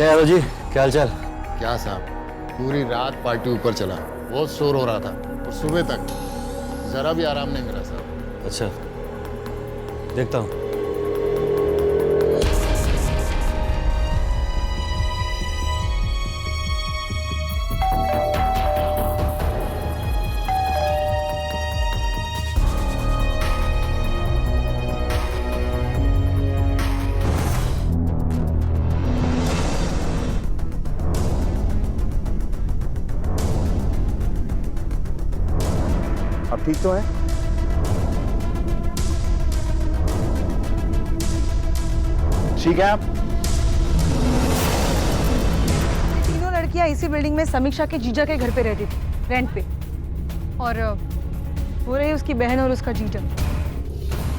क्या है जी, क्या हाल चाल? क्या साहब, पूरी रात पार्टी ऊपर चला, बहुत शोर हो रहा था और सुबह तक जरा भी आराम नहीं मिला साहब। अच्छा, देखता हूँ। आप ठीक तो हैं? ठीक है आप? तीनों लड़कियां इसी बिल्डिंग में समीक्षा के जीजा के घर पे रहती थी, रेंट पे। और वो रही उसकी बहन और उसका जीजा।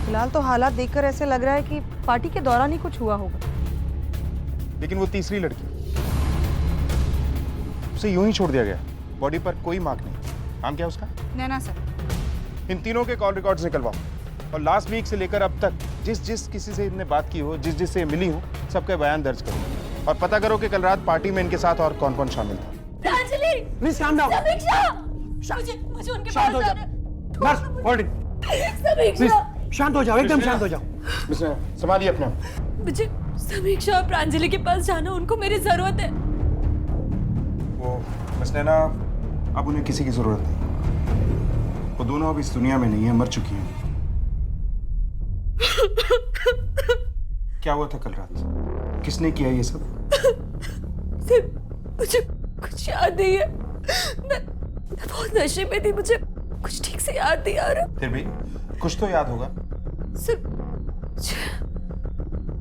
फिलहाल तो हालात देखकर ऐसे लग रहा है कि पार्टी के दौरान ही कुछ हुआ होगा। लेकिन वो तीसरी लड़की, उसे यूं ही छोड़ दिया गया, बॉडी पर कोई मार्क नहीं। नाम क्या है उसका? नैना सर। इन तीनों के कॉल रिकॉर्ड्स निकलवाओ और लास्ट वीक से लेकर अब तक जिस किसी से इनने बात की हो, जिस से मिली हो, सबके बयान दर्ज करो और पता करो कि कल रात पार्टी में इनके साथ और कौन-कौन शामिल था। प्रांजलि, मिस शांत हो मुझे उनके शांत पास हो जाओ। जाना है। Nurse hold it. समीक्षा, शांत हो जाओ, एकदम शांत हो जाओ। मिस्टर संभालिए अपने आप। मुझे समीक्षा और प्रांजलि के पास जाना, उनको मेरी जरूरत है। वो मिस नैना, अब उन्हें किसी की जरूरत नहीं। वो दोनों अब इस दुनिया में नहीं है, मर चुकी हैं। क्या हुआ था कल रात? किसने किया ये सब? मुझे कुछ याद नहीं है। मैं बहुत नशे में थी, मुझे कुछ ठीक से याद नहीं आ रहा। फिर भी कुछ तो याद होगा। सिर्फ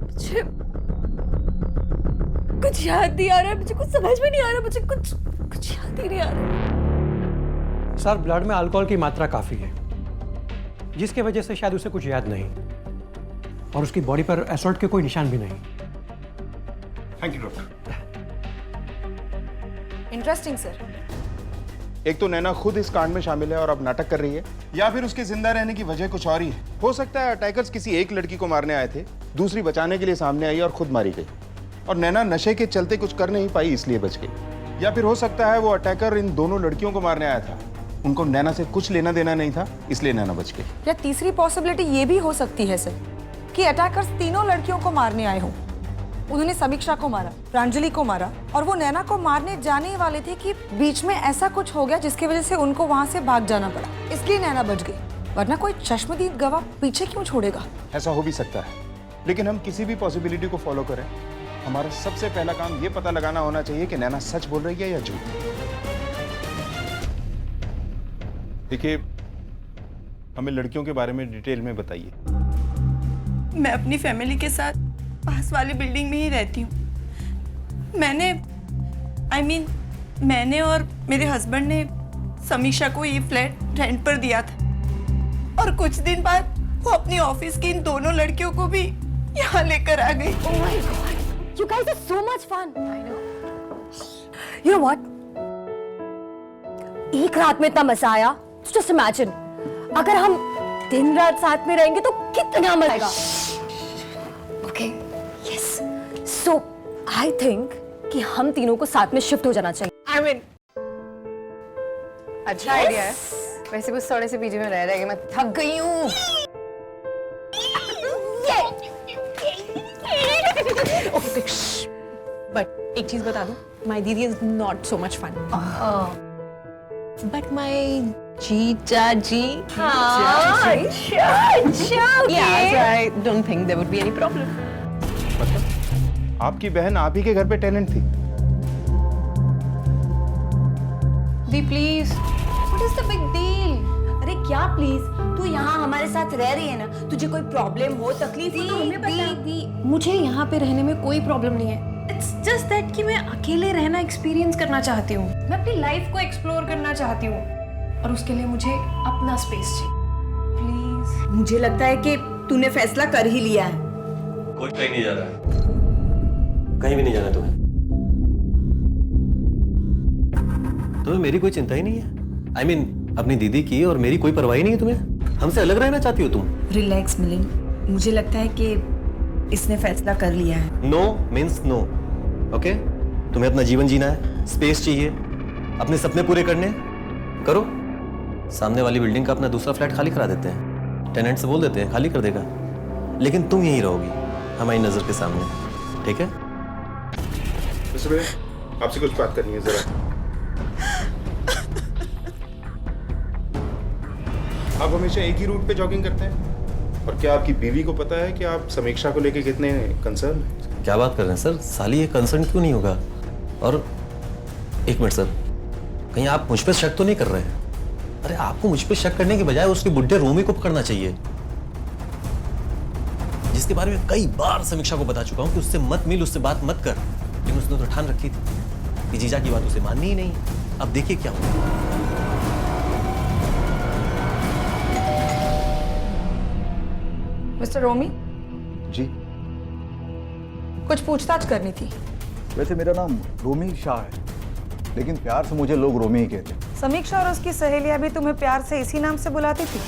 मुझे कुछ याद नहीं आ रहा, मुझे कुछ समझ में नहीं आ रहा, मुझे कुछ याद ही नहीं आ रहा। सर, ब्लड में अल्कोहल की मात्रा काफी है, जिसकी वजह से शायद उसे कुछ याद नहीं, और उसकी बॉडी पर असॉल्ट के कोई निशान भी नहीं। Thank you doctor. Interesting sir. एक तो नैना खुद इस कांड में शामिल है और अब नाटक कर रही है, या फिर उसके जिंदा रहने की वजह कुछ और ही है। हो सकता है अटैकर्स किसी एक लड़की को मारने आए थे, दूसरी बचाने के लिए सामने आई और खुद मारी गई, और नैना नशे के चलते कुछ कर नहीं पाई इसलिए बच गई। या फिर हो सकता है वो अटैकर इन दोनों लड़कियों को मारने आया था, उनको नैना से कुछ लेना देना नहीं था, इसलिए नैना बच गई। या तीसरी पॉसिबिलिटी ये भी हो सकती है सर कि अटैकर्स तीनों लड़कियों को मारने आए हों। उन्होंने समीक्षा को मारा, प्रांजलि को मारा, और वो नैना को मारने जाने वाले थे कि बीच में ऐसा कुछ हो गया जिसकी वजह से उनको वहां से भाग जाना पड़ा, इसलिए नैना बच गई। वरना कोई चश्मदीद गवाह पीछे क्यों छोड़ेगा? ऐसा हो भी सकता है, लेकिन हम किसी भी पॉसिबिलिटी को फॉलो करें, हमारा सबसे पहला काम ये पता लगाना होना चाहिए कि नैना सच बोल रही है या झूठ। देखिए, हमें लड़कियों के बारे में डिटेल में बताइए। मैं अपनी फैमिली के साथ पास वाली बिल्डिंग में ही रहती हूँ। मैंने और मेरे हस्बैंड ने समीक्षा को ये फ्लैट रेंट पर दिया था, और कुछ दिन बाद वो अपनी ऑफिस की इन दोनों लड़कियों को भी यहाँ लेकर आ गई। Oh my God, you guys are so much fun. I know. You know what? एक रात में इतना मजा आया। Just imagine, अगर हम दिन रात साथ में रहेंगे तो कितना मजा आएगा। Okay, yes. So I think कि हम तीनों को साथ में शिफ्ट हो जाना चाहिए। अच्छा आइडिया है। वैसे कुछ थोड़े से पीछे में रह के मैं थक गई हूँ। बट एक चीज बता दूं, my didi is not so much fun. But my jija ji, I don't think there would be any problem. मतलब आपकी बहन आप ही के घर पे टेनेंट थी? दी please, what is the big deal? अरे क्या प्लीज, तू यहाँ हमारे साथ रह रही है ना, तुझे कोई प्रॉब्लम हो, तकलीफ हो तो हमें बता। मुझे यहाँ पे रहने में कोई प्रॉब्लम नहीं है। इट्स जस्ट दैट कि मैं अकेले रहना एक्सपीरियंस करना चाहती हूँ। मैं अपनी लाइफ को एक्सप्लोर करना चाहती हूँ, और उसके लिए मुझे अपना स्पेस चाहिए। प्लीज। मुझे लगता है कि तूने फैसला कर ही लिया है। कोई कहीं नहीं जा रहा है, कहीं भी नहीं जाना तुम्हें। तुम्हें मेरी कोई चिंता ही नहीं है। I mean, अपनी दीदी की और मेरी कोई परवाह नहीं है तुम्हें। हमसे अलग रहना चाहती हो तुम। रिलैक्स मिलिंद, मुझे लगता है कि इसने फैसला कर लिया है। No means no. ओके? तुम्हें अपना जीवन जीना है, स्पेस चाहिए, अपने सपने पूरे करने हैं, करो। सामने वाली बिल्डिंग का अपना दूसरा फ्लैट खाली करा देते हैं, टेनेंट से बोल देते हैं खाली कर देगा, लेकिन तुम यहीं रहोगी हमारी नजर के सामने, ठीक है? आपसे कुछ बात करनी है जरा। आप हमेशा एक ही रूट पे जॉगिंग करते हैं? और क्या आपकी बीवी को पता है कि आप समीक्षा को लेके कितने कंसर्न हैं? क्या बात कर रहे हैं सर? साली ये कंसर्न क्यों नहीं होगा? और एक मिनट सर, कहीं आप मुझ पे शक तो नहीं कर रहे हैं? अरे आपको मुझ पे शक करने के बजाय उसके बुढ़े रोमी को पकड़ना चाहिए, जिसके बारे में कई बार समीक्षा को बता चुका हूं कि उससे मत मिल, उससे बात मत कर, लेकिन उसने तो ठान रखी थी कि जीजा की बात उसे माननी ही नहीं। अब देखिए क्या हुआ। मिस्टर रोमी, जी, कुछ पूछताछ करनी थी। वैसे मेरा नाम रोमी शाह है, लेकिन प्यार से मुझे लोग रोमी ही कहते हैं। समीक्षा और उसकी सहेलियां भी तुम्हें प्यार से इसी नाम से बुलाती थी?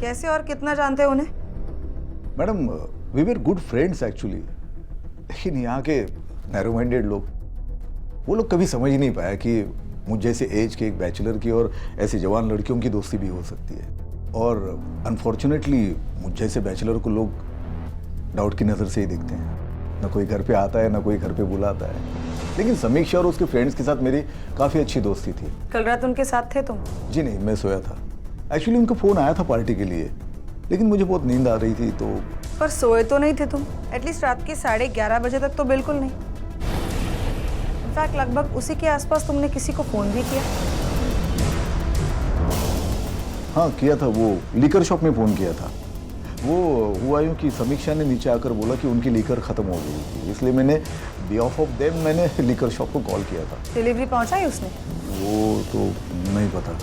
कैसे और कितना जानते हो उन्हें? Madam, we were good friends actually, लेकिन यहाँ के नैरो माइंडेड लोग, वो लोग कभी समझ ही नहीं पाया कि मुझ जैसे एज के एक बैचलर की और ऐसी जवान लड़कियों की दोस्ती भी हो सकती है। और अनफॉर्चुनेटली मुझ जैसे बैचलर को लोग डाउट की नज़र से ही देखते हैं, ना कोई घर पे आता है ना कोई घर पे बुलाता है। लेकिन समीक्षा और उसके फ्रेंड्स के साथ मेरी काफ़ी अच्छी दोस्ती थी। कल रात उनके साथ थे तुम? जी नहीं, मैं सोया था। एक्चुअली उनका फ़ोन आया था पार्टी के लिए, लेकिन मुझे बहुत नींद आ रही थी तो। पर सोए तो नहीं थे तुम? एटलीस्ट रात के 11:30 बजे तक तो बिल्कुल नहीं। इनफैक्ट लगभग उसी के आसपास तुमने किसी को फ़ोन भी किया। हाँ किया था, वो लीकर शॉप में फ़ोन किया था। वो हुआ यूँ कि समीक्षा ने नीचे आकर बोला कि उनकी लीकर ख़त्म हो गई थी, इसलिए मैंने बिहाफ ऑफ देम मैंने लीकर शॉप को कॉल किया था। डिलीवरी पहुंचाई उसने? वो तो नहीं पता।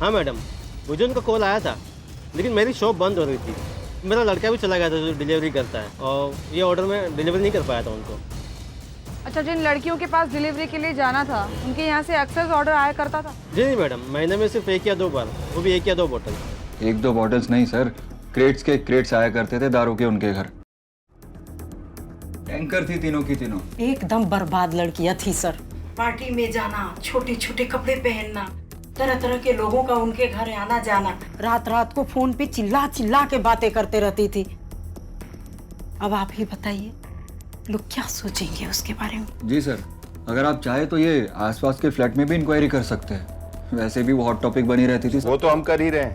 हाँ मैडम, मुझे उनका कॉल आया था, लेकिन मेरी शॉप बंद हो रही थी। मेरा लड़का भी चला गया था जो डिलीवरी करता है, और ये ऑर्डर में डिलीवरी नहीं कर पाया था उनको। अच्छा, जिन लड़कियों के पास डिलीवरी के लिए जाना था उनके यहाँ से अक्सर ऑर्डर आया करता था? जी नहीं मैडम, महीने में सिर्फ 1 या 2 बार, वो भी 1 या 2 बोतल। 1-2 बॉटल्स नहीं सर, क्रेट्स के क्रेट्स आया करते थे दारू के उनके घर। टैंकर थी तीनों की तीनों। एकदम बर्बाद लड़कियां थी सर। पार्टी में जाना, छोटे छोटे कपड़े पहनना, तरह तरह के लोगों का उनके घर आना जाना, रात रात को फोन पे चिल्ला चिल्ला के बातें करते रहती थी। अब आप ही बताइए, लोग क्या सोचेंगे उसके बारे में? जी सर, अगर आप चाहे तो ये आसपास के फ्लैट में भी इंक्वायरी कर सकते हैं। वैसे भी वो हॉट टॉपिक बनी रहती थी। वो तो हम कर ही रहे हैं,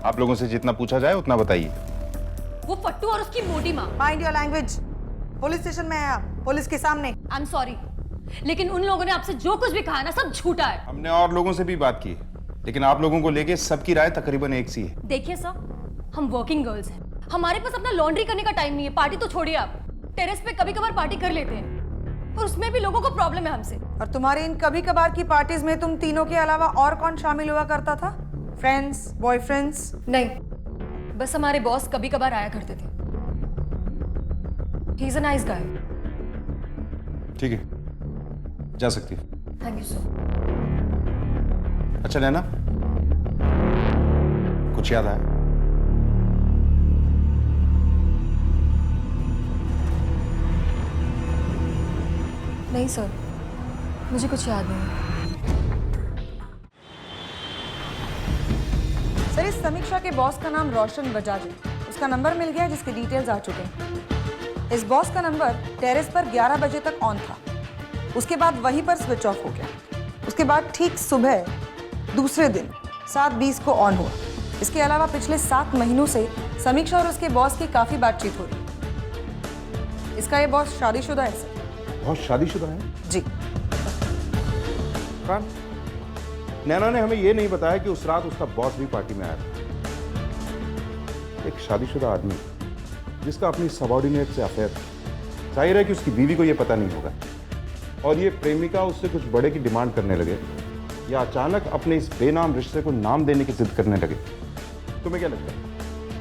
आप लोगों से जितना पूछा जाए उतना बताइए। वो फट्टू और उसकी मोटी माँ। Mind your language. Police station में है आप, पुलिस के सामने। आई एम सॉरी, लेकिन उन लोगों ने आपसे जो कुछ भी कहा ना सब झूठा है। हमने और लोगों से भी बात की, लेकिन आप लोगों को लेके सबकी राय तकरीबन एक सी है। देखिए सर, हम वर्किंग गर्ल्स हैं, हमारे पास अपना लॉन्ड्री करने का टाइम नहीं है। पार्टी तो छोड़िए, आप टेरेस पे कभी कभार पार्टी कर लेते हैं, और उसमें भी लोगों को प्रॉब्लम है हमसे। और तुम्हारी इन कभी कभार की पार्टीज में तुम तीनों के अलावा और कौन शामिल हुआ करता था? Friends, boyfriends? नहीं, बस हमारे बॉस कभी कभार आया करते थे। He is a nice guy. ठीक है, जा सकती है। Thank you sir. अच्छा नैना, कुछ याद आया? नहीं सर, मुझे कुछ याद नहीं। सर, इस समीक्षा के बॉस का नाम रोशन बजाज है। उसका नंबर मिल गया जिसके डिटेल्स आ चुके हैं। इस बॉस का नंबर टेरेस पर 11 बजे तक ऑन था, उसके बाद वहीं पर स्विच ऑफ हो गया। उसके बाद ठीक सुबह दूसरे दिन 7:20 को ऑन हुआ। इसके अलावा पिछले 7 महीनों से समीक्षा और उसके बॉस की काफ़ी बातचीत हो रही। इसका ये बॉस शादीशुदा है सर। बहुत शादीशुदा है? जी। कान, नैना ने हमें यह नहीं बताया कि उस रात उसका बॉस भी पार्टी में आया था। एक शादीशुदा आदमी जिसका अपनी सबऑर्डिनेट से अफेयर था, जाहिर है कि उसकी बीवी को यह पता नहीं होगा, और ये प्रेमिका उससे कुछ बड़े की डिमांड करने लगे, या अचानक अपने इस बेनाम रिश्ते को नाम देने की जिद करने लगे। तुम्हें क्या लगता है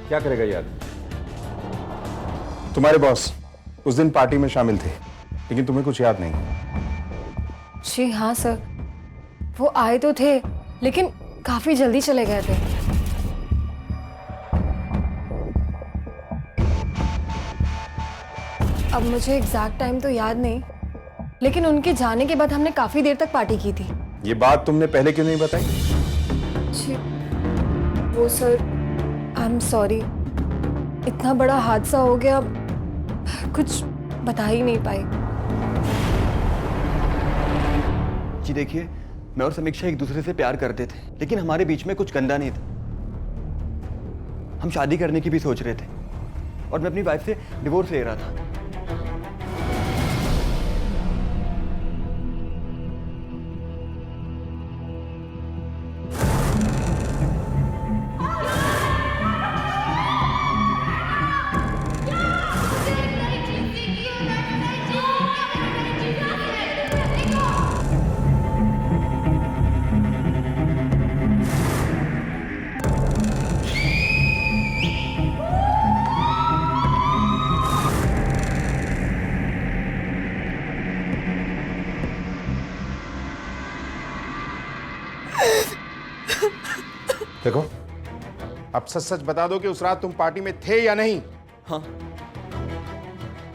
क्या करेगा ये आदमी? तुम्हारे बॉस उस दिन पार्टी में शामिल थे, लेकिन तुम्हें कुछ याद नहीं? जी हाँ सर, वो आए तो थे, लेकिन काफी जल्दी चले गए थे। अब मुझे एग्जैक्ट टाइम तो याद नहीं, लेकिन उनके जाने के बाद हमने काफी देर तक पार्टी की थी। ये बात तुमने पहले क्यों नहीं बताई? जी वो सर, आई एम सॉरी, इतना बड़ा हादसा हो गया, कुछ बता ही नहीं पाई। जी देखिए, मैं और समीक्षा एक दूसरे से प्यार करते थे, लेकिन हमारे बीच में कुछ गंदा नहीं था। हम शादी करने की भी सोच रहे थे और मैं अपनी वाइफ से डिवोर्स ले रहा था। देखो, अब सच सच बता दो कि उस रात तुम पार्टी में थे या नहीं? हाँ,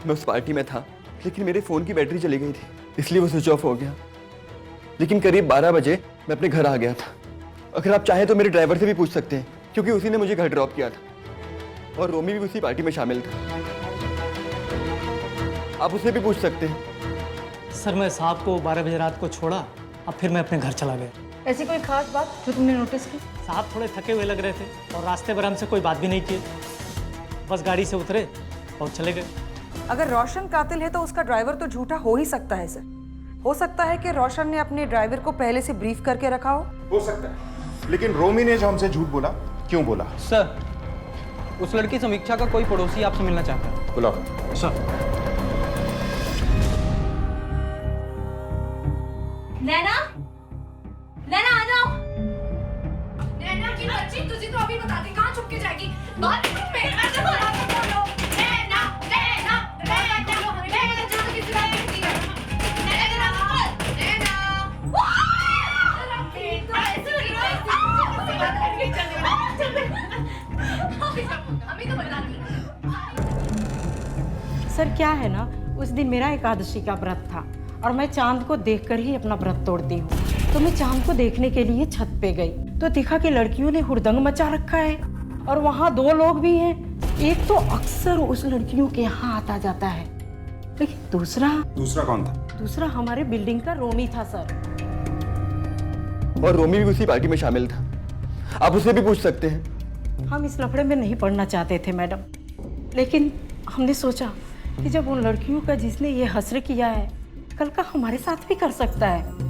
मैं उस पार्टी में था, लेकिन मेरे फोन की बैटरी चली गई थी, इसलिए वो स्विच ऑफ हो गया। लेकिन करीब 12 बजे मैं अपने घर आ गया था। अगर आप चाहें तो मेरे ड्राइवर से भी पूछ सकते हैं, क्योंकि उसी ने मुझे घर ड्रॉप किया था और रोमी भी उसी पार्टी में शामिल था। आप उससे भी पूछ सकते हैं। सर, मैं साहब को 12 बजे रात को छोड़ा, अब फिर मैं अपने घर चला गया। ऐसी कोई खास बात जो तुमने नोटिस की? साहब थोड़े थके हुए लग रहे थे और रास्ते भर हमसे कोई बात भी नहीं किए, बस गाड़ी से उतरे और चले गए। अगर रोशन कातिल है तो उसका ड्राइवर तो झूठा हो ही सकता है सर। हो सकता है कि रोशन ने अपने ड्राइवर को पहले से ब्रीफ करके रखा हो सकता है, लेकिन रोमी ने जो हमसे झूठ बोला, क्यों बोला? सर, उस लड़की समीक्षा का कोई पड़ोसी आपसे मिलना चाहता है। बुलाओ। सर। नैना, नैना आ जाओ। नैना की बच्ची, तुझे तो अभी बताती, कहाँ छुप के जाएगी? बात में ऐसे बोलो। नैना, नैना, नैना, नैना जो किसी बात करती है। नैना, नैना। अभी तो बताती। सर क्या है ना, उस दिन मेरा एकादशी का व्रत था और मैं चांद को देखकर ही अपना व्रत तोड़ती हूँ। तो मैं चांद को देखने के लिए छत पे गई तो देखा कि लड़कियों ने हुड़दंग मचा रखा है और वहाँ 2 लोग भी हैं। एक तो अक्सर उस लड़कियों के यहाँ आता जाता है, लेकिन दूसरा कौन था? दूसरा हमारे बिल्डिंग का रोमी था सर। और रोमी भी उसी पार्टी में शामिल था, आप उससे भी पूछ सकते हैं। हम इस लफड़े में नहीं पड़ना चाहते थे मैडम, लेकिन हमने सोचा कि जब उन लड़कियों का जिसने ये हसर किया है, कल का हमारे साथ भी कर सकता है।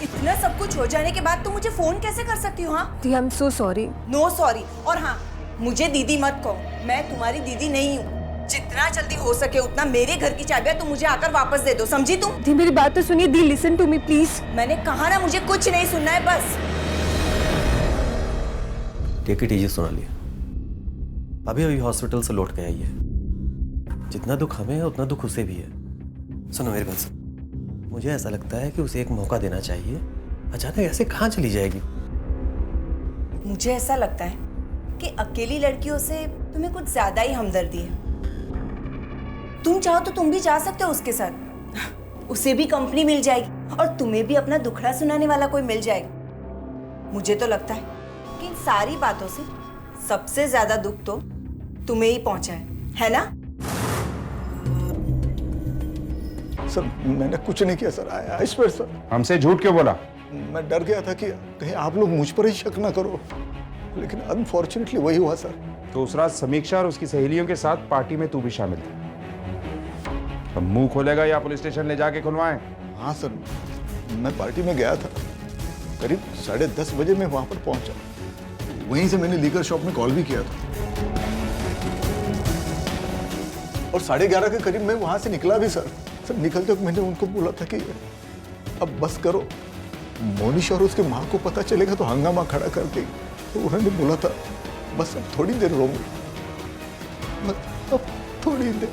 इतना सब कुछ हो जाने के बाद तुम मुझे फोन कैसे कर सकती हो? हाँ, I am so sorry. No sorry. और हाँ, मुझे दीदी मत कहो, मैं तुम्हारी दीदी नहीं हूँ। जितना जल्दी हो सके उतना मेरे घर की चाबियां तुम मुझे आकर वापस दे दो, समझी तुम? दी मेरी बात तो सुनिए, दी लिसन टू मी प्लीज। मैंने कहा ना, मुझे कुछ नहीं सुनना है बस। टेक इट इजी सोनाली, अभी अभी हॉस्पिटल से लौट के आई है। जितना दुख हमें है उतना दुख उसे भी है। सुनो मेरी बात सुन, मुझे ऐसा लगता है कि उसे एक मौका देना चाहिए। अचानक ऐसे कहाँ चली जाएगी? मुझे ऐसा लगता है कि अकेली लड़कियों से तुम्हें कुछ ज्यादा ही हमदर्दी है। तुम चाहो तो तुम भी जा सकते हो उसके साथ, उसे भी कंपनी मिल जाएगी और तुम्हें भी अपना दुखड़ा सुनाने वाला कोई मिल जाएगा। मुझे तो लगता है कि इन सारी बातों से सबसे ज्यादा दुख तो तुम्हें ही पहुंचा है ना? सर मैंने कुछ नहीं किया सर, आई स्वेयर सर। हमसे झूठ क्यों बोला? मैं डर गया था कि कहीं आप लोग मुझ पर ही शक ना करो, लेकिन अनफॉर्चुनेटली वही हुआ सर। तो उस रात समीक्षा और उसकी सहेलियों के साथ पार्टी में तू भी शामिल था। अब मुंह खोलेगा या पुलिस स्टेशन ले जाके खुलवाएं? हाँ सर, मैं पार्टी में गया था, करीब 10:30 बजे मैं वहां पर पहुंचा। वहीं से मैंने लीकर शॉप में कॉल भी किया था और 11:30 के करीब मैं वहां से निकला भी सर। सर निकलते वक्त मैंने उनको बोला था कि अब बस करो, मोनिश और उसके माँ को पता चलेगा तो हंगामा खड़ा कर देगी। तो उन्होंने बोला था बस अब थोड़ी देर रोमी, अब थोड़ी देर।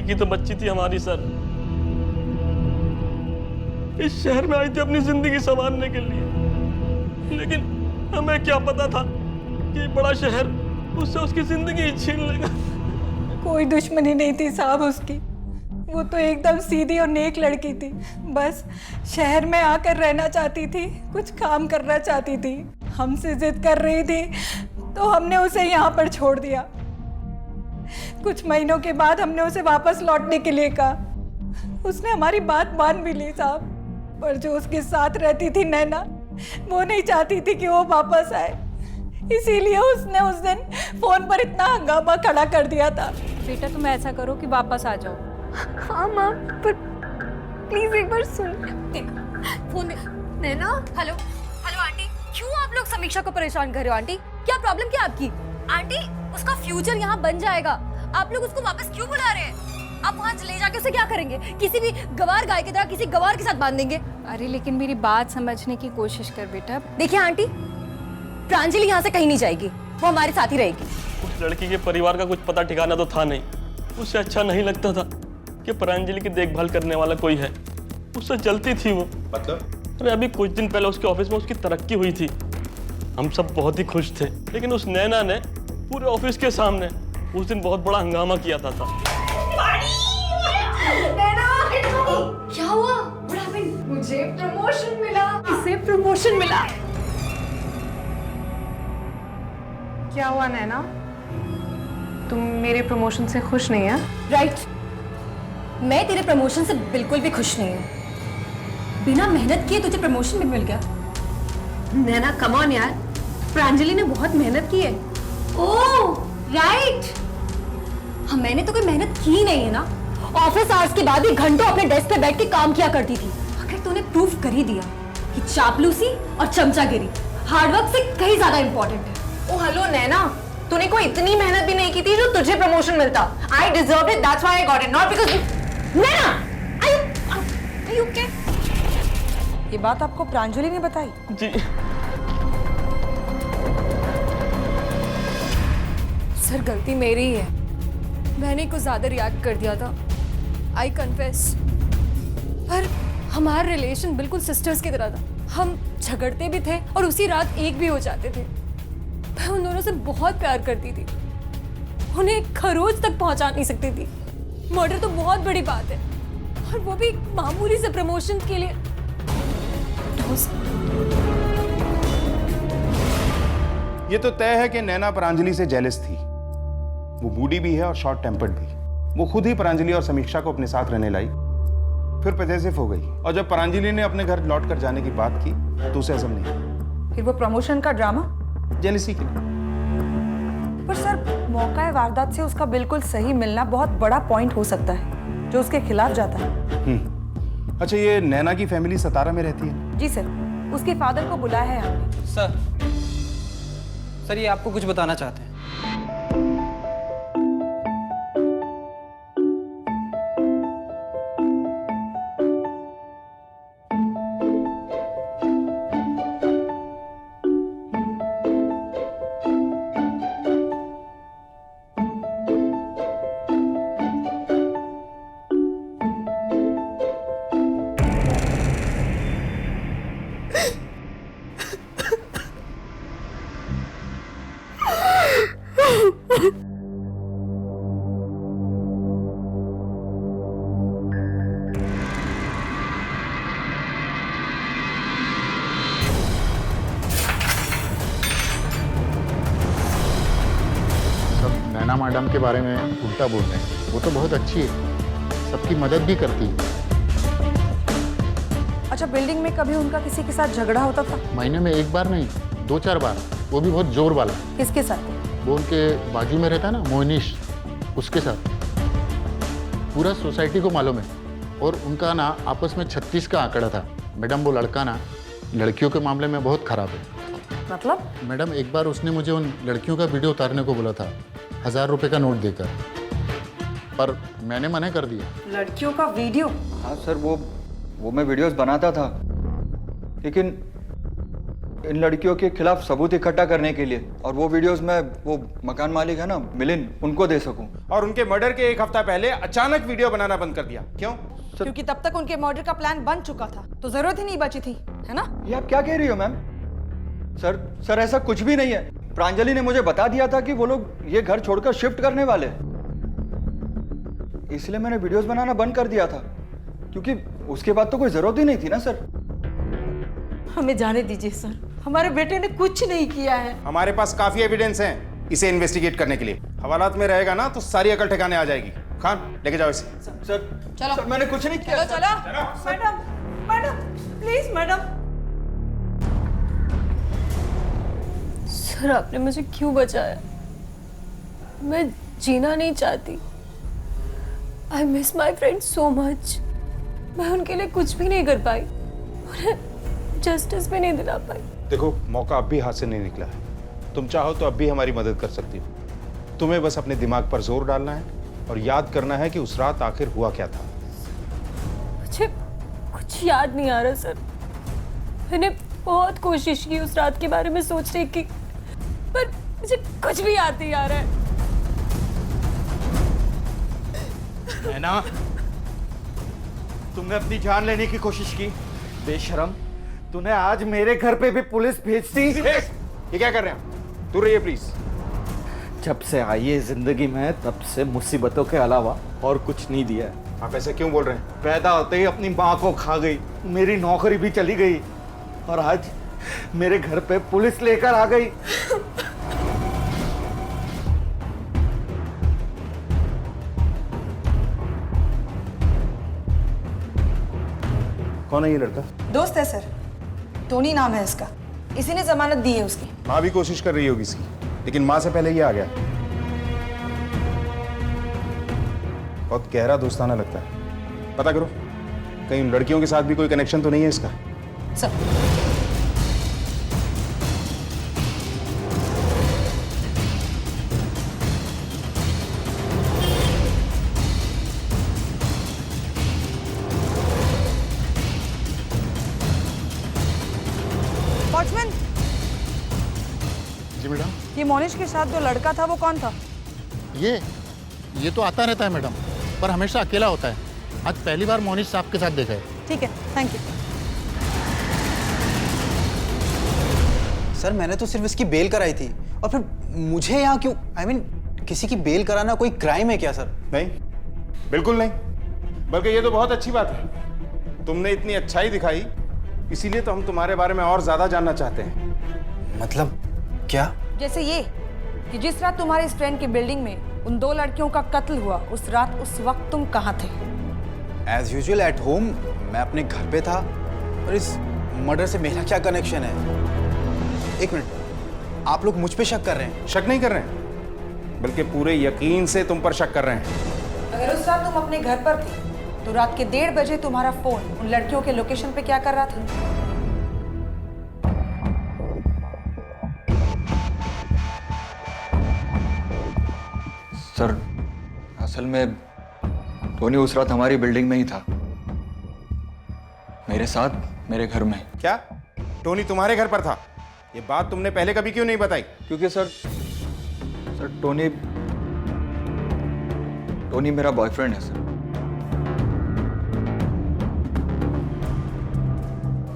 एक ही तो बच्ची थी हमारी सर। इस शहर में आई थी अपनी जिंदगी संवारने के लिए, लेकिन हमें क्या पता था कि बड़ा शहर उससे उसकी जिंदगी ही छीन लेगा। कोई दुश्मनी नहीं थी साहब उसकी, वो तो एकदम सीधी और नेक लड़की थी। बस शहर में आकर रहना चाहती थी, कुछ काम करना चाहती थी, हमसे जिद कर रही थी तो हमने उसे यहाँ पर छोड़ दिया। कुछ महीनों के बाद हमने उसे वापस लौटने के लिए कहा। उसने हमारी बात मान भी ली साहब, पर जो उसके साथ रहती थी नैना, वो नहीं चाहती थी कि वो वापस आए, इसीलिए उसने उस दिन फोन पर इतना हंगामा खड़ा कर दिया था। बेटा तुम ऐसा करो कि वापस आ जाओ। हाँ माँ, पर प्लीज एक बार सुन। फोन दे। नैना, हेलो हेलो आंटी, क्यों आप लोग समीक्षा को परेशान कर रहे हो? आंटी क्या प्रॉब्लम क्या आपकी? आंटी उसका फ्यूचर यहाँ बन जाएगा, आप लोग उसको वापस क्यों बुला रहे हैं? आप वहाँ ले जाके उसे क्या करेंगे? किसी भी गवार गाय की तरह किसी गवार के साथ बांध देंगे? अरे लेकिन मेरी बात समझने की कोशिश कर बेटा। देखिए आंटी, प्रांजलि यहाँ से कहीं नहीं जाएगी, वो हमारे साथ ही रहेगी। उस लड़की के परिवार का कुछ पता ठिकाना तो था नहीं, उसे अच्छा नहीं लगता था कि प्रांजलि की देखभाल करने वाला कोई है, उससे जलती थी वो। मतलब? अरे अभी कुछ दिन पहले उसके ऑफिस में उसकी तरक्की हुई थी, हम सब बहुत ही खुश थे, लेकिन उस नैना ने पूरे ऑफिस के सामने उस दिन बहुत बड़ा हंगामा किया था। क्या हुआ? मुझे प्रमोशन मिला। इसे प्रमोशन मिला। क्या हुआ नैना, तुम मेरे प्रमोशन से खुश नहीं है? राइट, मैं तेरे प्रमोशन से बिल्कुल भी खुश नहीं हूँ। बिना मेहनत किए तुझे प्रमोशन भी मिल गया। नैना कम ऑन यार, प्रांजलि ने बहुत मेहनत की है। ओह राइट, हाँ मैंने तो कोई मेहनत की नहीं है ना, ऑफिस आवर्स के बाद भी घंटों अपने डेस्क पे बैठ के काम किया करती थी। आखिर तूने प्रूफ कर ही दिया कि चापलूसी और चमचागिरी हार्डवर्क से कहीं ज्यादा इंपॉर्टेंट है। ओ हेलो नैना, तूने कोई इतनी मेहनत भी नहीं की थी जो तुझे प्रमोशन मिलता। I deserve it, that's why I got it, not because Naina, are you okay? ये बात आपको प्रांजलि ने बताई? जी सर गलती मेरी ही है, मैंने कुछ ज्यादा रिएक्ट कर दिया था, आई कन्फेस। पर हमारा रिलेशन बिल्कुल सिस्टर्स की तरह था, हम झगड़ते भी थे और उसी रात एक भी हो जाते थे। मैं उन दोनों से बहुत प्यार करती थी, उन्हें खरोच तक पहुंचा नहीं सकती थी। मर्डर तो बहुत बड़ी बात है, और वो भी मामूली से प्रमोशन के लिए। ये तो तय है कि नैना प्रांजलि से जेलस थी। वो बूढ़ी भी है और शॉर्ट टेम्पर्ड भी। वो खुद ही प्रांजलि और समीक्षा को अपने साथ रहने लाई, फिर पजेसिव हो गई, और जब प्रांजलि ने अपने घर लौट कर जाने की बात की तो उसे हजम नहीं। फिर वो प्रमोशन का ड्रामा जेलसी के लिए। पर सर मौका वारदात से उसका बिल्कुल सही मिलना बहुत बड़ा पॉइंट हो सकता है जो उसके खिलाफ जाता है। अच्छा, ये नैना की फैमिली सतारा में रहती है? जी सर, उसके फादर को बुलाया है हमने। सर ये आपको कुछ बताना चाहते हैं। नैना मैडम के बारे में उल्टा बोल रहे हैं। वो तो बहुत अच्छी है, सबकी मदद भी करती है। अच्छा, बिल्डिंग में कभी उनका किसी के साथ झगड़ा होता था? महीने में एक बार नहीं, 2-4 बार, वो भी बहुत जोर वाला। किसके साथ? वो उनके बाजू में रहता है ना मोहनीश, उसके साथ। पूरा सोसाइटी को मालूम है। और उनका ना आपस में 36 का आंकड़ा था। मैडम वो लड़का ना लड़कियों के मामले में बहुत खराब है। मतलब? मैडम एक बार उसने मुझे उन लड़कियों का वीडियो उतारने को बोला था, 1000 रुपये का नोट देकर, पर मैंने मना कर दिया। लड़कियों का वीडियो? हाँ सर, वो मैं वीडियोस बनाता था, लेकिन इन लड़कियों के खिलाफ सबूत इकट्ठा करने के लिए, और वो वीडियोस मैं वो मकान मालिक है ना मिलिन, उनको दे सकूं। और उनके मर्डर के 1 हफ्ता पहले अचानक वीडियो बनाना बंद कर दिया, क्यों? क्योंकि तब तक उनके मर्डर का प्लान बन चुका था, तो जरूरत ही नहीं बची थी, है ना? ये आप क्या कह रही हो मैम? सर ऐसा कुछ भी नहीं है। प्रांजलि ने मुझे बता दिया था कि वो लोग ये घर छोड़कर शिफ्ट करने वाले, इसलिए मैंने वीडियोस बनाना बंद कर दिया था, क्योंकि उसके बाद तो कोई जरूरत ही नहीं थी ना सर। हमें जाने दीजिए सर, हमारे बेटे ने कुछ नहीं किया है। हमारे पास काफी एविडेंस हैं इसे इन्वेस्टिगेट करने के लिए। हवालात में रहेगा ना तो सारी अकल ठिकाने आ जाएगी। खान लेके जाओ इसे। सर चलो सर, मैंने कुछ नहीं किया। चलो madam madam please madam. Sir आपने मुझे क्यों बचाया? मैं जीना नहीं चाहती। I miss my friend so much. मैं उनके लिए कुछ भी नहीं कर पाई, उन्हें जस्टिस भी नहीं दिला पाई। देखो, मौका अब भी हाथ से नहीं निकला है। तुम चाहो तो अब भी हमारी मदद कर सकती हो। तुम्हें बस अपने दिमाग पर जोर डालना है और याद करना है कि उस रात आखिर हुआ क्या था। मुझे कुछ याद नहीं आ रहा सर। मैंने बहुत कोशिश की उस रात के बारे में सोचने की, पर मुझे कुछ भी याद नहीं आ रहा है। नैना, तुमने अपनी जान लेने की कोशिश की, बेशरम। तूने आज मेरे घर पे भी पुलिस भेज दी। ये क्या कर रहे हैं? दूर रहिए प्लीज। जब से आई है जिंदगी में तब से मुसीबतों के अलावा और कुछ नहीं दिया है। आप ऐसे क्यों बोल रहे हैं? पैदा होते ही अपनी माँ को खा गई, मेरी नौकरी भी चली गई, और आज मेरे घर पे पुलिस लेकर आ गई। कौन है ये लड़का? दोस्त है सर, टोनी नाम है इसका। इसी ने जमानत दी है उसकी। माँ भी कोशिश कर रही होगी इसकी, लेकिन माँ से पहले ये आ गया। बहुत गहरा दोस्ताना लगता है। पता करो, कहीं उन लड़कियों के साथ भी कोई कनेक्शन तो नहीं है इसका। सर वॉचमैन, जी मैडम। ये मोनिश के साथ जो लड़का था वो कौन था? ये तो आता रहता है मैडम, पर हमेशा अकेला होता है। आज पहली बार मोनिश साहब के साथ देखा है। ठीक है, थैंक यू। सर मैंने तो सिर्फ इसकी बेल कराई थी, और फिर मुझे यहाँ क्यों? I mean, किसी की बेल कराना कोई क्राइम है क्या सर? नहीं, बिल्कुल नहीं। बल्कि ये तो बहुत अच्छी बात है। तुमने इतनी अच्छाई दिखाई, इसीलिए तो हम तुम्हारे बारे में और ज्यादा जानना चाहते हैं। मतलब क्या? जैसे ये कि जिस रात तुम्हारे इस फ्रेंड की बिल्डिंग में उन 2 लड़कियों का कत्ल हुआ, उस रात उस वक्त तुम कहाँ थे? As usual at home. मैं अपने घर पे था, और इस मर्डर से मेरा क्या कनेक्शन है? एक मिनट, आप लोग मुझ पे शक कर रहे हैं? शक नहीं कर रहे हैं, बल्कि पूरे यकीन से तुम पर शक कर रहे हैं। अगर उस रात तुम अपने घर पर थे, तो रात के 1:30 बजे तुम्हारा फोन उन लड़कियों के लोकेशन पे क्या कर रहा था? सर, असल में टोनी उस रात हमारी बिल्डिंग में ही था, मेरे साथ मेरे घर में। क्या टोनी तुम्हारे घर पर था? ये बात तुमने पहले कभी क्यों नहीं बताई? क्योंकि सर टोनी मेरा बॉयफ्रेंड है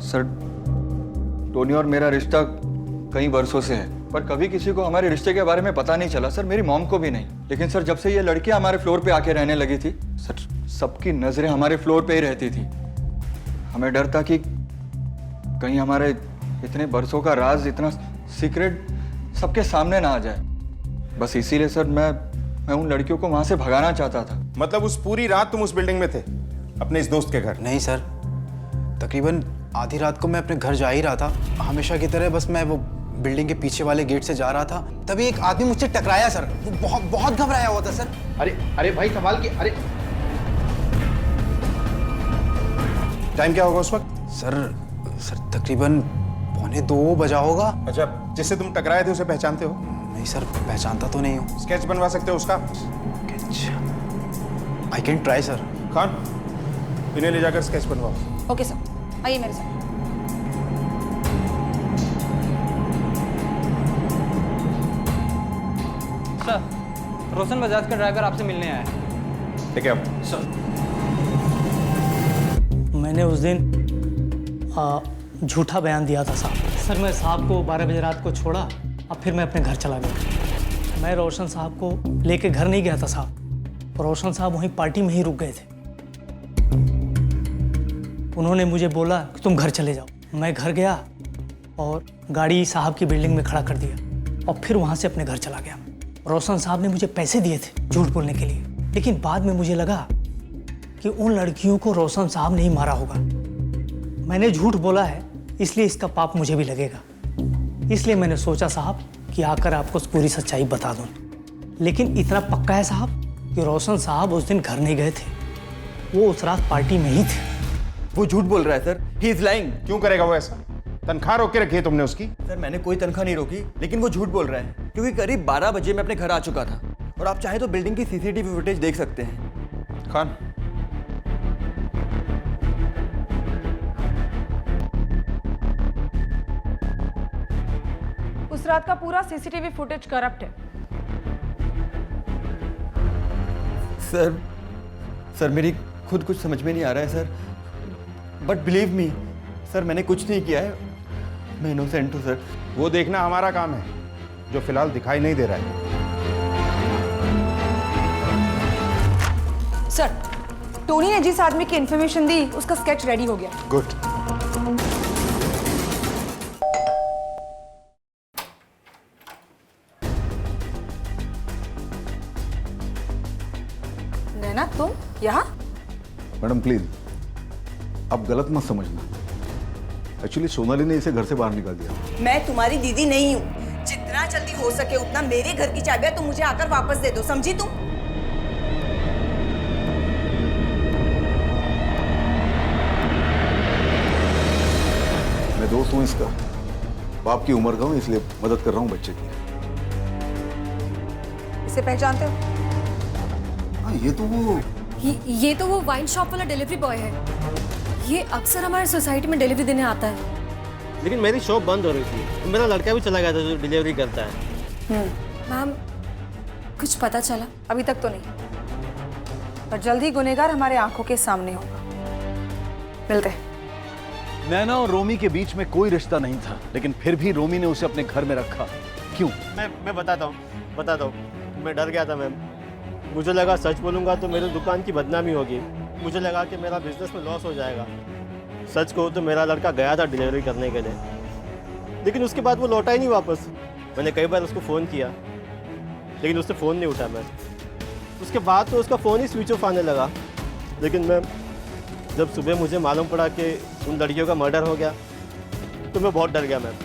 सर। टोनी और मेरा रिश्ता कई वर्षों से है, पर कभी किसी को हमारे रिश्ते के बारे में पता नहीं चला सर, मेरी मॉम को भी नहीं। लेकिन सर, जब से ये लड़कियां हमारे फ्लोर पे आके रहने लगी थी सर, सबकी नजरें हमारे फ्लोर पे ही रहती थी। हमें डर था कि कहीं हमारे इतने बरसों का राज, इतना सीक्रेट सबके सामने ना आ जाए। बस इसीलिए सर मैं उन लड़कियों को वहां से भगाना चाहता था। मतलब उस पूरी रात तुम उस बिल्डिंग में थे, अपने इस दोस्त के घर? नहीं सर, तकरीबन आधी रात को मैं अपने घर जा ही रहा था, हमेशा की तरह। बस मैं वो बिल्डिंग के पीछे वाले गेट से जा रहा था, तभी एक आदमी मुझसे टकराया सर। वो बहुत घबराया हुआ था सर। अरे भाई संभाल के। अरे टाइम क्या होगा उस वक्त? सर तकरीबन 1:45 बजा होगा। अच्छा, जिससे तुम टकराए थे उसे पहचानते हो? नहीं सर, पहचानता तो नहीं हूँ। स्केच बनवा सकते हो उसका? I can try sir. Khan, इन्हें ले जाकर स्केच बनवाओ। ओके सर, आइए मेरे साथ। सर, रोशन बजाज का ड्राइवर आपसे मिलने आया है। ठीक है सर, मैंने उस दिन झूठा बयान दिया था साहब। सर, मैं साहब को 12 बजे रात को छोड़ा, अब फिर मैं अपने घर चला गया। मैं रोशन साहब को लेके घर नहीं गया था साहब, रोशन साहब वहीं पार्टी में ही रुक गए थे। उन्होंने मुझे बोला कि तुम घर चले जाओ। मैं घर गया और गाड़ी साहब की बिल्डिंग में खड़ा कर दिया और फिर वहाँ से अपने घर चला गया। रोशन साहब ने मुझे पैसे दिए थे झूठ बोलने के लिए, लेकिन बाद में मुझे लगा कि उन लड़कियों को रोशन साहब ने ही मारा होगा। मैंने झूठ बोला है, इसलिए इसका पाप मुझे भी लगेगा। इसलिए मैंने सोचा साहब कि आकर आपको पूरी सच्चाई बता दूं। लेकिन इतना पक्का है साहब कि रोशन साहब उस दिन घर नहीं गए थे, वो उस रात पार्टी में ही थे। वो झूठ बोल रहा है सर, ही इज लाइंग। क्यों करेगा वो ऐसा? तनख्वाह रोक के रखी है तुमने उसकी? सर मैंने कोई तनख्वाह नहीं रोकी, लेकिन वो झूठ बोल रहा है क्योंकि करीब 12 बजे मैं अपने घर आ चुका था और आप चाहे तो बिल्डिंग की सीसीटीवी फुटेज देख सकते हैं। खान, उस रात का पूरा सीसीटीवी फुटेज करप्ट है। सर मेरी खुद कुछ समझ में नहीं आ रहा है sir, but believe me sir, मैंने कुछ नहीं किया है, मैं इनोसेंट हूँ सर। वो देखना हमारा काम है, जो फिलहाल दिखाई नहीं दे रहा है। सर, टोनी ने जिस आदमी की इंफॉर्मेशन दी उसका स्केच रेडी हो गया। गुड। नैना, तुम यहाँ? मैडम प्लीज, आप गलत मत समझना। एक्चुअली सोनाली ने इसे घर से बाहर निकाल दिया। मैं तुम्हारी दीदी नहीं हूँ। जितना जल्दी हो सके उतना मेरे घर की चाबियां तुम मुझे आकर वापस दे दो, समझी तुम? मैं दोस्त हूँ इसका, बाप की उम्र का हूँ, इसलिए मदद कर रहा हूँ बच्चे की। इसे पहचानते हो? हाँ, ये तो वो वाइन शॉप वाला डिलीवरी बॉय है। ये अक्सर हमारे सोसाइटी में डिलीवरी देने आता है। लेकिन मेरी शॉप बंद हो रही थी तो मेरा लड़का भी चला गया था जो डिलीवरी करता है। मैम, कुछ पता चला? अभी तक तो नहीं, पर जल्द ही गुनहगार हमारे आंखों के सामने होगा। मिलते हैं। नैना और रोमी के बीच में कोई रिश्ता नहीं था, लेकिन फिर भी रोमी ने उसे अपने घर में रखा। क्यों? मैं बताता हूँ। मैं डर गया था मैम। मुझे लगा सच बोलूँगा तो मेरी दुकान की बदनामी होगी। मुझे लगा कि मेरा बिजनेस में लॉस हो जाएगा। सच कहूँ तो मेरा लड़का गया था डिलीवरी करने के लिए, लेकिन उसके बाद वो लौटा ही नहीं वापस। मैंने कई बार उसको फ़ोन किया, लेकिन उसने फ़ोन नहीं उठाया। मैं उसके बाद तो उसका फ़ोन ही स्विच ऑफ आने लगा। लेकिन मैम, जब सुबह मुझे मालूम पड़ा कि उन लड़कियों का मर्डर हो गया तो मैं बहुत डर गया मैम।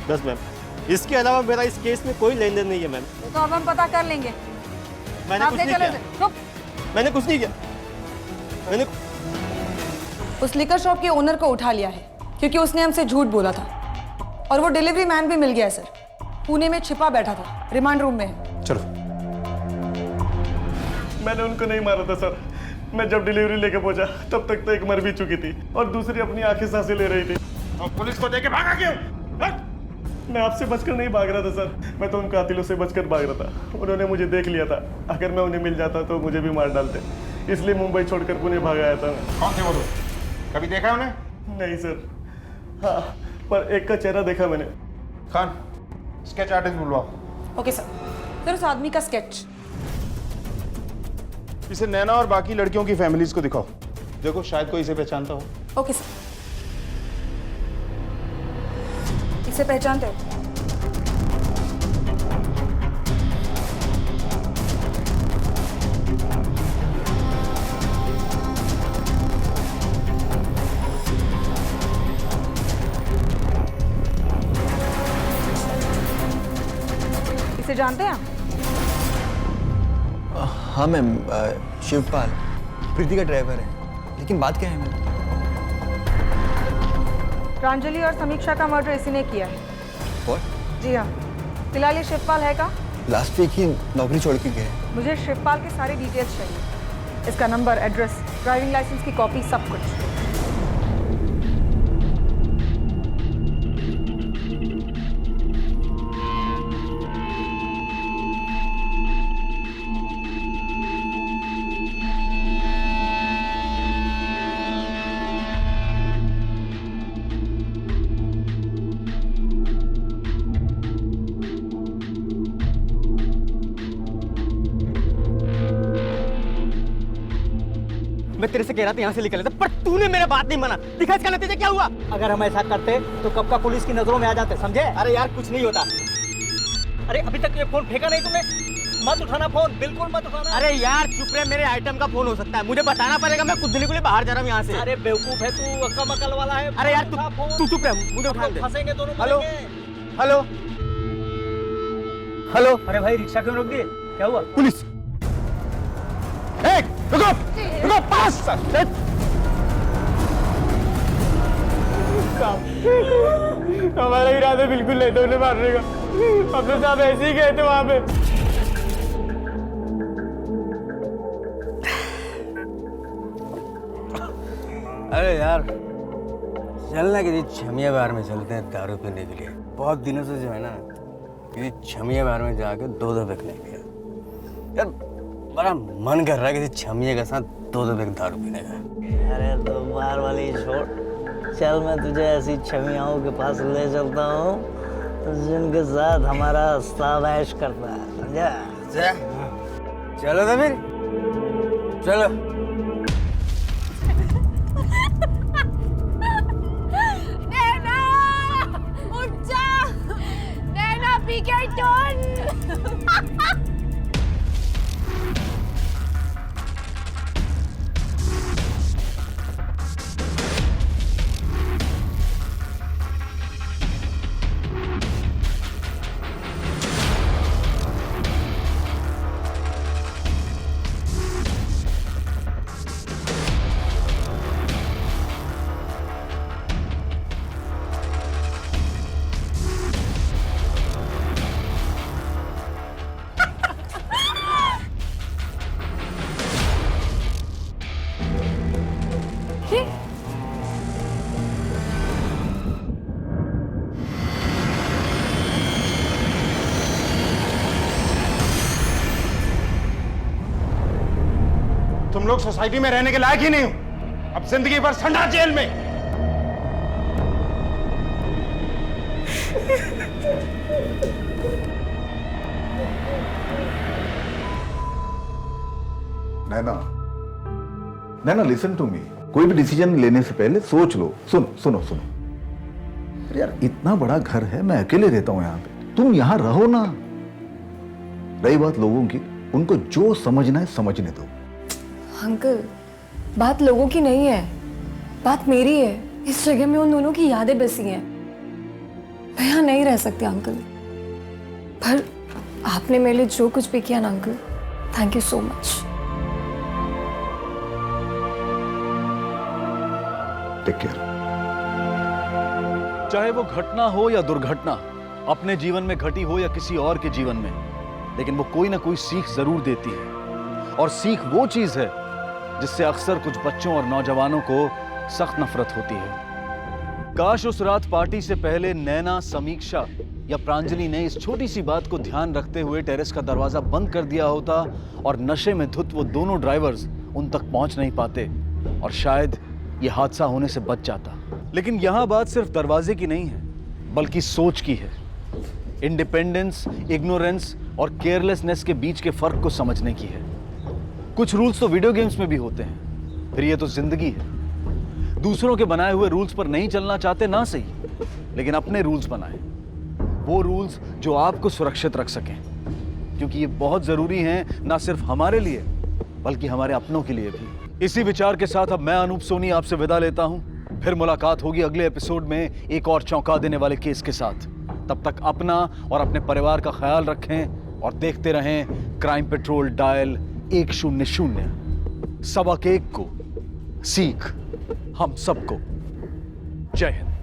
बस मैम, इसके अलावा मेरा इस केस में कोई लेन देन नहीं है मैम। तो अब हम पता कर लेंगे। मैंने कुछ नहीं किया। मैंने कुछ नहीं किया। मैंने उस लिकर शॉप के ओनर को उठा लिया है क्योंकि उसने हमसे झूठ बोला था, और वो डिलीवरी मैन भी मिल गया है सर। पुणे में छिपा बैठा था, रिमांड रूम में है। चलो। मैंने उनको नहीं मारा था सर। मैं जब डिलीवरी लेके पहुंचा तब तक तो एक मर भी चुकी थी और दूसरी अपनी आंखें सांसें ले रही थी। और पुलिस को देके भागा क्यों? मैं आपसे बचकर नहीं भाग रहा था सर, मैं तो उन कातिलों से बचकर भाग रहा था। उन्होंने मुझे देख लिया था, अगर मैं उन्हें मिल जाता तो मुझे भी मार डालते, इसलिए मुंबई छोड़कर पुणे भाग आया था। कौन थे वो लोग? कभी देखा है उन्हें? नहीं सर। हाँ, पर एक का चेहरा देखा मैंने। खान, स्केच आर्टिस्ट बुलवाओ। Okay sir. फिर उस आदमी का स्केच। इसे नैना और बाकी लड़कियों की फैमिलीज को दिखाओ। देखो, शायद कोई इसे पहचानता हो। Okay sir. इसे पहचानते हो? इसे जानते हैं आप? हाँ मैम, शिवपाल प्रीति का ड्राइवर है। लेकिन बात क्या है मैम? प्रांजलि और समीक्षा का मर्डर इसी ने किया है। What? जी हाँ। फिलहाल ये शिवपाल है का? लास्ट वीक ही नौकरी छोड़ के गए। मुझे शिवपाल के सारे डिटेल्स चाहिए, इसका नंबर, एड्रेस, ड्राइविंग लाइसेंस की कॉपी, सब कुछ। तेरे से कह रहा था यहाँ से निकल जा, पर तूने मेरे बात नहीं माना। दिखा इसका नतीजा क्या हुआ। अगर हम ऐसा करते तो कब का पुलिस की नजरों में आ जाते, समझे? अरे यार कुछ नहीं होता। अरे अभी तक ये फोन फेंका नहीं तुमने? मत उठाना फोन, बिल्कुल मत उठाना। अरे यार चुप रहे, मेरे आइटम का फोन हो सकता है, मुझे बताना पड़ेगा, मैं कुछ दिनों के लिए बाहर जा रहा हूँ यहाँ से। अरे बेवकूफ है तू, अक्का बकल वाला है। अरे यार तू चुप रहे, मुझे उठा दे। फंसेंगे दोनों। Hello hello hello. अरे भाई रिक्शा क्यों रोक दिए, क्या हुआ? पुलिस। रुको रुको, पास। हमारा इरादा बिल्कुल नहीं था उन्हें मारने का, हम तो साहब ऐसे ही गए थे वहां पे। अरे यार चलना किसी छमिया बार में चलते हैं दारू पीने के लिए। बहुत दिनों से जो है ना किसी छमिया बार में जाके 2-2 पैक नहीं पिया यार। बड़ा मन कर रहा है किसी छमिया के साथ 2-2 पैक दारू पीने का। अरे तो बार वाली छोड़, चल मैं तुझे ऐसी छमियाओं के पास ले चलता हूँ जिनके साथ हमारा सावैश करता है, समझा? चलो तो फिर चलो। नैना उठ जा, नैना पी के टोन। तुम लोग सोसाइटी में रहने के लायक ही नहीं हो, अब जिंदगी भर संडा जेल में। नैना लिसन टू मी, कोई भी डिसीजन लेने से पहले सोच लो। सुनो। अरे यार इतना बड़ा घर है, मैं अकेले रहता हूं यहाँ पे, तुम यहाँ रहो ना। रही बात लोगों की, उनको जो समझना है समझने दो। अंकल बात लोगों की नहीं है, बात मेरी है। इस जगह में उन दोनों की यादें बसी हैं। मैं यहाँ नहीं रह सकती अंकल, पर आपने मेरे लिए जो कुछ भी किया ना uncle, thank you so much. Take care. चाहे वो घटना हो या दुर्घटना, अपने जीवन में घटी हो या किसी और के जीवन में, लेकिन वो कोई ना कोई सीख जरूर देती है। और सीख वो चीज है जिससे अक्सर कुछ बच्चों और नौजवानों को सख्त नफरत होती है। काश उस रात पार्टी से पहले नैना, समीक्षा या प्रांजलि ने इस छोटी सी बात को ध्यान रखते हुए टेरेस का दरवाजा बंद कर दिया होता और नशे में धुत वो दोनों ड्राइवर्स उन तक पहुंच नहीं पाते और शायद ये हादसा होने से बच जाता। लेकिन यहां बात सिर्फ दरवाजे की नहीं है, बल्कि सोच की है। इंडिपेंडेंस, इग्नोरेंस और केयरलेसनेस के बीच के फर्क को समझने की है। कुछ रूल्स तो वीडियो गेम्स में भी होते हैं, फिर ये तो जिंदगी है। दूसरों के बनाए हुए रूल्स पर नहीं चलना चाहते ना सही, लेकिन अपने रूल्स बनाएं, वो रूल्स जो आपको सुरक्षित रख सकें, क्योंकि ये बहुत जरूरी हैं ना सिर्फ हमारे लिए बल्कि हमारे अपनों के लिए भी। इसी विचार के साथ अब मैं अनूप सोनी आपसे विदा लेता हूं। फिर मुलाकात होगी अगले एपिसोड में एक और चौंका देने वाले केस के साथ। तब तक अपना और अपने परिवार का ख्याल रखें और देखते रहें क्राइम पेट्रोल डायल 100। सबक एक को सीख हम सबको। जय हिंद।